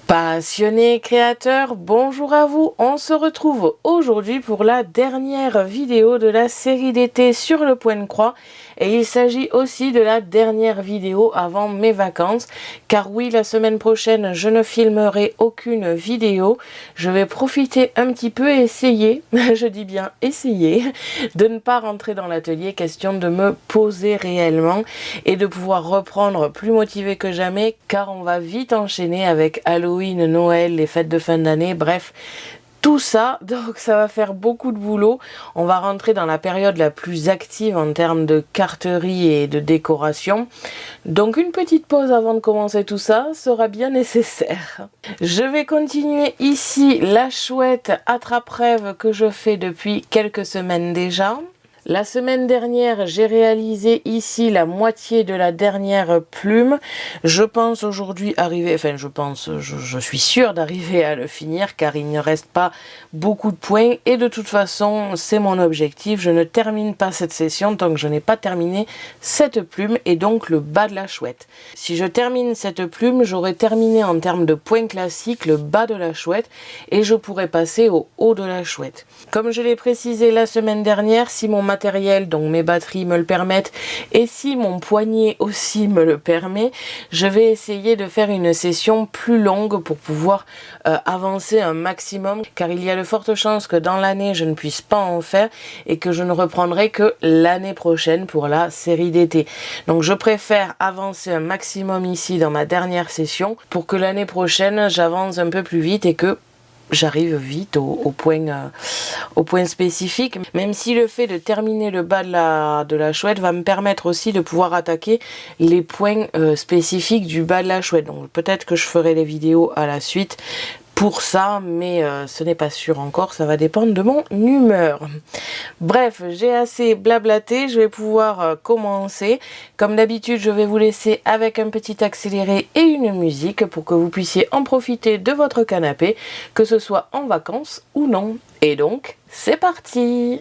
Passionnés créateurs, bonjour à vous, on se retrouve aujourd'hui pour la dernière vidéo de la série d'été sur le point de croix et il s'agit aussi de la dernière vidéo avant mes vacances car oui, la semaine prochaine je ne filmerai aucune vidéo, je vais profiter un petit peu et essayer, je dis bien essayer, de ne pas rentrer dans l'atelier, question de me poser réellement et de pouvoir reprendre plus motivé que jamais car on va vite enchaîner avec Halloween, Noël, les fêtes de fin d'année, bref, tout ça, donc ça va faire beaucoup de boulot. On va rentrer dans la période la plus active en termes de carterie et de décoration. Donc une petite pause avant de commencer tout ça sera bien nécessaire. Je vais continuer ici la chouette attrape-rêve que je fais depuis quelques semaines déjà. La semaine dernière, j'ai réalisé ici la moitié de la dernière plume. Je pense aujourd'hui arriver, je suis sûre d'arriver à le finir car il ne reste pas beaucoup de points et de toute façon, c'est mon objectif. Je ne termine pas cette session tant que je n'ai pas terminé cette plume et donc le bas de la chouette. Si je termine cette plume, j'aurai terminé en termes de points classiques le bas de la chouette et je pourrai passer au haut de la chouette. Comme je l'ai précisé la semaine dernière, si mon matériel, donc mes batteries me le permettent et si mon poignet aussi me le permet, je vais essayer de faire une session plus longue pour pouvoir avancer un maximum car il y a de fortes chances que dans l'année je ne puisse pas en faire et que je ne reprendrai que l'année prochaine pour la série d'été. Donc je préfère avancer un maximum ici dans ma dernière session pour que l'année prochaine j'avance un peu plus vite et que j'arrive vite au point spécifique, même si le fait de terminer le bas de la chouette va me permettre aussi de pouvoir attaquer les points spécifiques du bas de la chouette. Donc peut-être que je ferai les vidéos à la suite pour ça, mais ce n'est pas sûr encore, ça va dépendre de mon humeur. Bref, j'ai assez blablaté, je vais pouvoir commencer. Comme d'habitude, je vais vous laisser avec un petit accéléré et une musique pour que vous puissiez en profiter de votre canapé, que ce soit en vacances ou non. Et donc, c'est parti!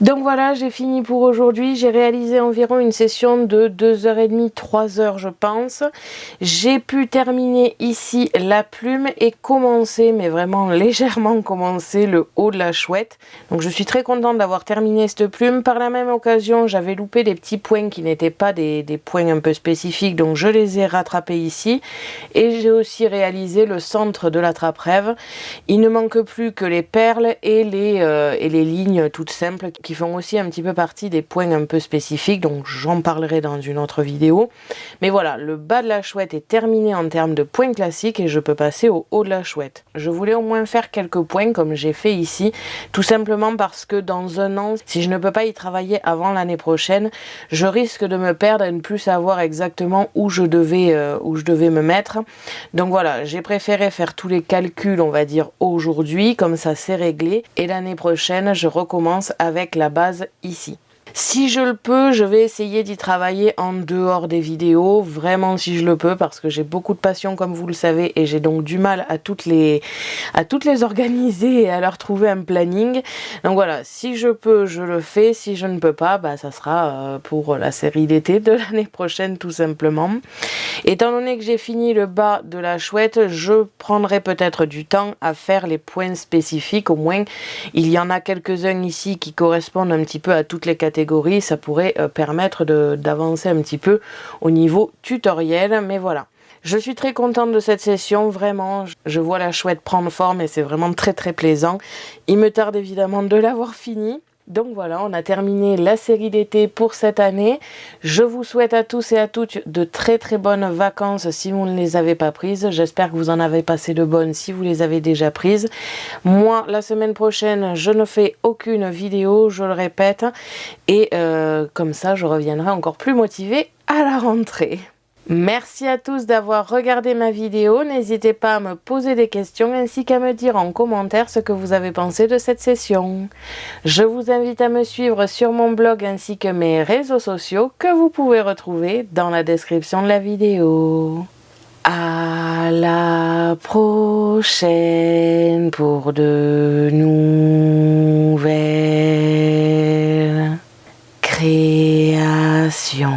Donc voilà, j'ai fini pour aujourd'hui. J'ai réalisé environ une session de 2h30, 3h je pense. J'ai pu terminer ici la plume et commencer, mais vraiment légèrement commencer, le haut de la chouette. Donc je suis très contente d'avoir terminé cette plume. Par la même occasion, j'avais loupé des petits points qui n'étaient pas des points un peu spécifiques, donc je les ai rattrapés ici. Et j'ai aussi réalisé le centre de la trappe-rêve. Il ne manque plus que les perles et les lignes toutes simples qui font aussi un petit peu partie des points un peu spécifiques, donc j'en parlerai dans une autre vidéo. Mais voilà, le bas de la chouette est terminé en termes de points classiques et je peux passer au haut de la chouette. Je voulais au moins faire quelques points comme j'ai fait ici, tout simplement parce que dans un an, si je ne peux pas y travailler avant l'année prochaine, je risque de me perdre et ne plus savoir exactement où je devais me mettre. Donc voilà, j'ai préféré faire tous les calculs, on va dire aujourd'hui, comme ça c'est réglé, et l'année prochaine je recommence avec la base ici. Si je le peux, je vais essayer d'y travailler en dehors des vidéos, vraiment si je le peux, parce que j'ai beaucoup de passion comme vous le savez et j'ai donc du mal à toutes les organiser et à leur trouver un planning. Donc voilà, si je peux, je le fais, si je ne peux pas, bah ça sera pour la série d'été de l'année prochaine tout simplement. Étant donné que j'ai fini le bas de la chouette, je prendrai peut-être du temps à faire les points spécifiques, au moins il y en a quelques-uns ici qui correspondent un petit peu à toutes les catégories, ça pourrait permettre d'avancer un petit peu au niveau tutoriel, mais voilà. Je suis très contente de cette session, vraiment, je vois la chouette prendre forme et c'est vraiment très très plaisant. Il me tarde évidemment de l'avoir fini. Donc voilà, on a terminé la série d'été pour cette année. Je vous souhaite à tous et à toutes de très très bonnes vacances si vous ne les avez pas prises. J'espère que vous en avez passé de bonnes si vous les avez déjà prises. Moi, la semaine prochaine, je ne fais aucune vidéo, je le répète. Et comme ça, je reviendrai encore plus motivée à la rentrée. Merci à tous d'avoir regardé ma vidéo, n'hésitez pas à me poser des questions ainsi qu'à me dire en commentaire ce que vous avez pensé de cette session. Je vous invite à me suivre sur mon blog ainsi que mes réseaux sociaux que vous pouvez retrouver dans la description de la vidéo. À la prochaine pour de nouvelles créations.